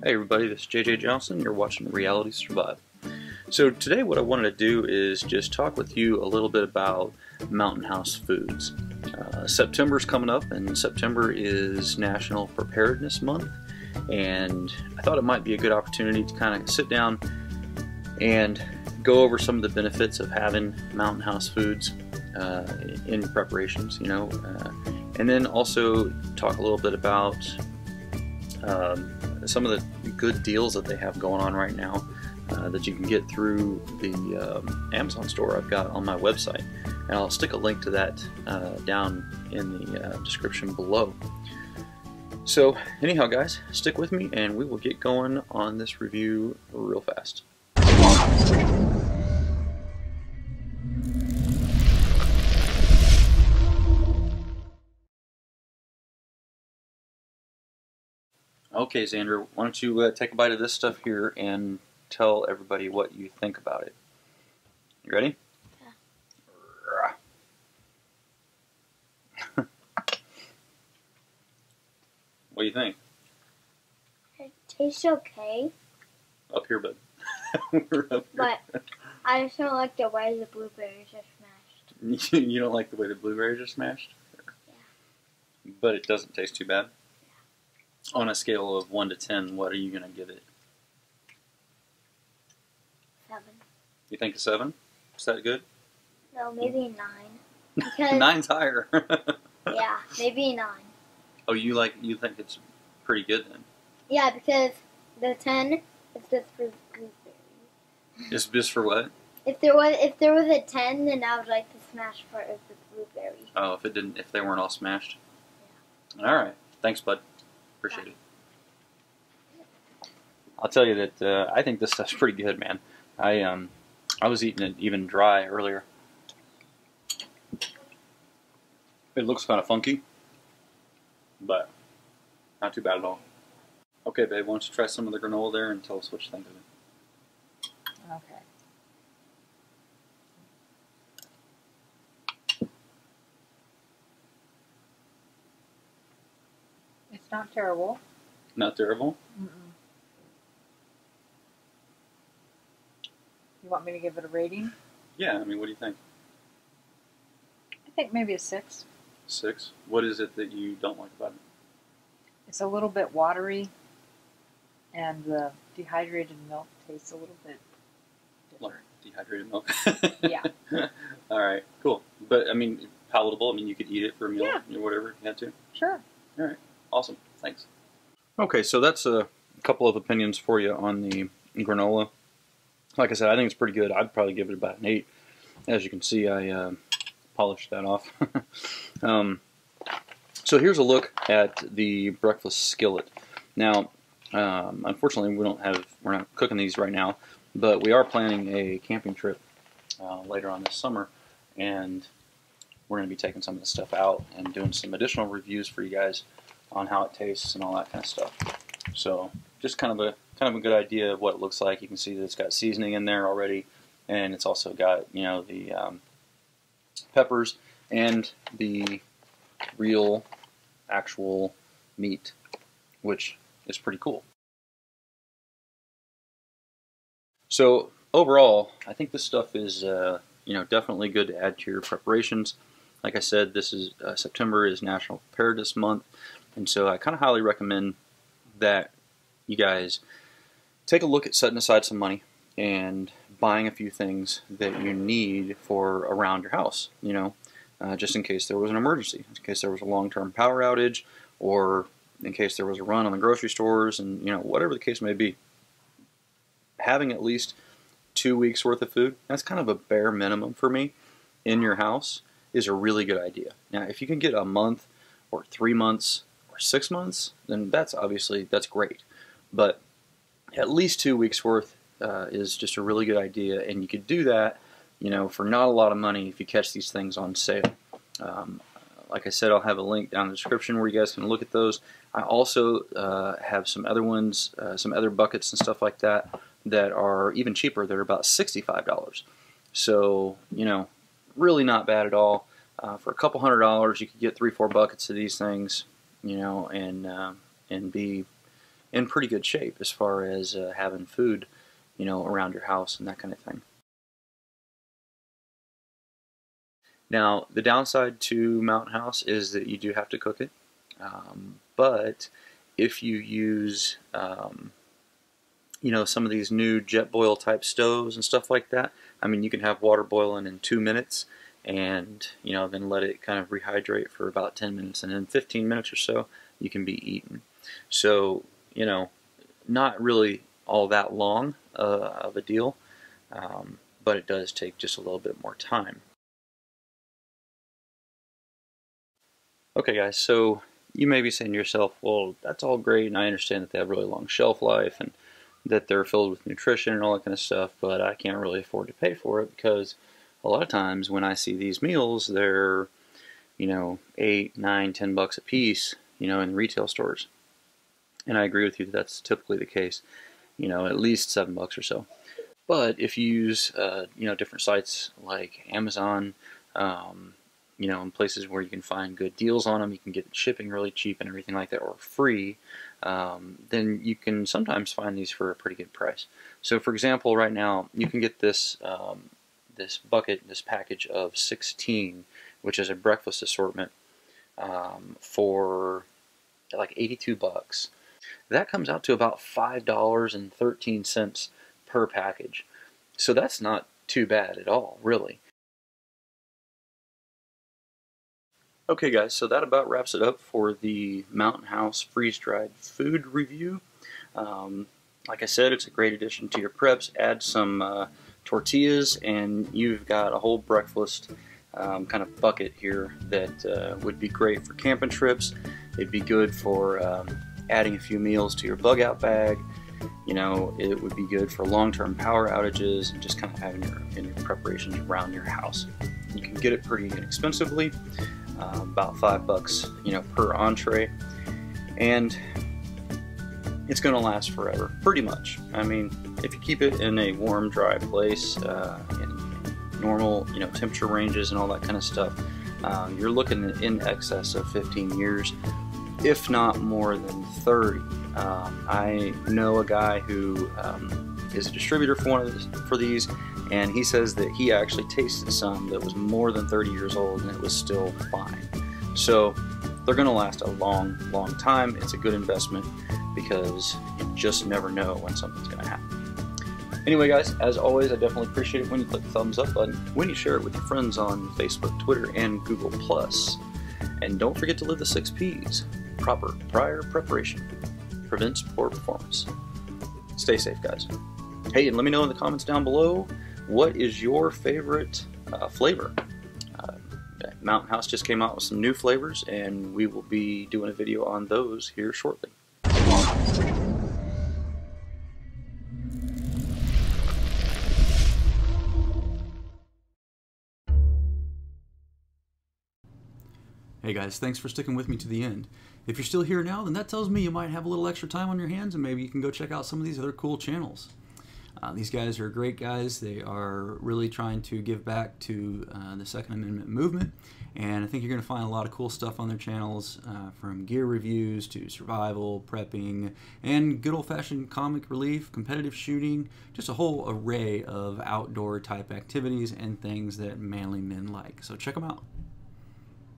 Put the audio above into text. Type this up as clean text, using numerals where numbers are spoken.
Hey everybody, this is JJ Johnson. You're watching Reality Survive. So today what I wanted to do is just talk with you a little bit about Mountain House foods. September's coming up, and September is National Preparedness Month, and I thought it might be a good opportunity to kind of sit down and go over some of the benefits of having Mountain House foods in preparations, and then also talk a little bit about some of the good deals that they have going on right now that you can get through the Amazon store I've got on my website, and I'll stick a link to that down in the description below. So anyhow guys, stick with me and we will get going on this review real fast. Okay, Xander, why don't you take a bite of this stuff here and tell everybody what you think about it. You ready? Yeah. What do you think? It tastes okay. Up here, bud. But I just don't like the way the blueberries are smashed. You don't like the way the blueberries are smashed? Yeah. But it doesn't taste too bad? On a scale of 1 to 10, what are you going to give it? 7. You think a 7? Is that good? No, maybe 9. Because 9's higher. yeah, maybe 9. Oh, you think it's pretty good then? Yeah, because the 10 is just for blueberries. It's just for what? If there was a 10, then I would like the smash part of the blueberry. Oh, if they weren't all smashed. Yeah. All right. Thanks, bud. Appreciate it. I'll tell you that I think this stuff's pretty good, man. I was eating it even dry earlier. It looks kind of funky, but not too bad at all. Okay, babe, why don't you try some of the granola there and tell us what you think of it. Okay. It's not terrible. Not terrible? Mm-mm. You want me to give it a rating? Yeah, I mean, what do you think? I think maybe a 6. 6? What is it that you don't like about it? It's a little bit watery, and the dehydrated milk tastes a little bit different. Like dehydrated milk? Yeah. All right, cool. But, I mean, palatable. I mean, you could eat it for a meal or whatever if you had to. Sure. All right, awesome. Thanks. Okay, so that's a couple of opinions for you on the granola. Like I said, I think it's pretty good. I'd probably give it about an 8. As you can see, I polished that off. So here's a look at the breakfast skillet. Now, unfortunately, we're not cooking these right now, but we are planning a camping trip later on this summer, and we're going to be taking some of this stuff out and doing some additional reviews for you guys on how it tastes and all that kind of stuff. So just kind of a good idea of what it looks like. You can see that it's got seasoning in there already, and it's also got the peppers and the real actual meat, which is pretty cool. So overall, I think this stuff is definitely good to add to your preparations. Like I said, this is September is National Preparedness Month, and so I kind of highly recommend that you guys take a look at setting aside some money and buying a few things that you need for around your house, just in case there was an emergency, in case there was a long-term power outage, or in case there was a run on the grocery stores, and whatever the case may be. Having at least 2 weeks worth of food, that's kind of a bare minimum for me, in your house is a really good idea. Now, if you can get a month or 3 months or 6 months, then that's great. But at least 2 weeks worth is just a really good idea, and you could do that, for not a lot of money if you catch these things on sale. Like I said, I'll have a link down in the description where you guys can look at those. I also have some other ones, some other buckets and stuff like that are even cheaper. They're about $65. So, really not bad at all. For a couple $100, you could get 3-4 buckets of these things, and be in pretty good shape as far as having food, you know, around your house and that kind of thing. Now, the downside to Mountain House is that you do have to cook it, but if you use, you know, some of these new jet boil type stoves and stuff like that, I mean, you can have water boiling in 2 minutes, and you know, then let it kind of rehydrate for about 10 minutes, and in 15 minutes or so, you can be eaten. So, you know, not really all that long of a deal, but it does take just a little bit more time. Okay guys, so you may be saying to yourself, well, that's all great, and I understand that they have really long shelf life and that they're filled with nutrition and all that kind of stuff, but I can't really afford to pay for it because a lot of times when I see these meals, they're, you know, $8, $9, $10 a piece, you know, in retail stores. And I agree with you that that's typically the case, you know, at least $7 or so. But if you use, you know, different sites like Amazon, you know, in places where you can find good deals on them, you can get shipping really cheap and everything like that, or free, then you can sometimes find these for a pretty good price. So for example, right now, you can get this, this bucket, this package of 16, which is a breakfast assortment, for like $82. That comes out to about $5.13 per package. So that's not too bad at all, really. Okay guys, so that about wraps it up for the Mountain House freeze-dried food review. Like I said, it's a great addition to your preps. Add some tortillas and you've got a whole breakfast kind of bucket here that would be great for camping trips. It'd be good for adding a few meals to your bug out bag. You know, it would be good for long-term power outages and just kind of having your preparations around your house. You can get it pretty inexpensively. About $5, you know, per entree, and it's going to last forever, pretty much. I mean, if you keep it in a warm, dry place, in normal, you know, temperature ranges and all that kind of stuff, you're looking in excess of 15 years, if not more than 30. I know a guy who is a distributor for these, and he says that he actually tasted some that was more than 30 years old and it was still fine. So they're going to last a long, long time. It's a good investment because you just never know when something's going to happen. Anyway guys, as always, I definitely appreciate it when you click the thumbs up button, when you share it with your friends on Facebook, Twitter, and Google+. And don't forget to live the 6 Ps. Proper prior preparation prevents poor performance. Stay safe, guys. Hey, and let me know in the comments down below, what is your favorite flavor? Mountain House just came out with some new flavors, and we will be doing a video on those here shortly. Hey guys, thanks for sticking with me to the end. If you're still here now, then that tells me you might have a little extra time on your hands and maybe you can go check out some of these other cool channels. These guys are great guys. They are really trying to give back to the Second Amendment movement, and I think you're going to find a lot of cool stuff on their channels, from gear reviews to survival, prepping, and good old-fashioned comic relief, competitive shooting, just a whole array of outdoor type activities and things that manly men like. So check them out.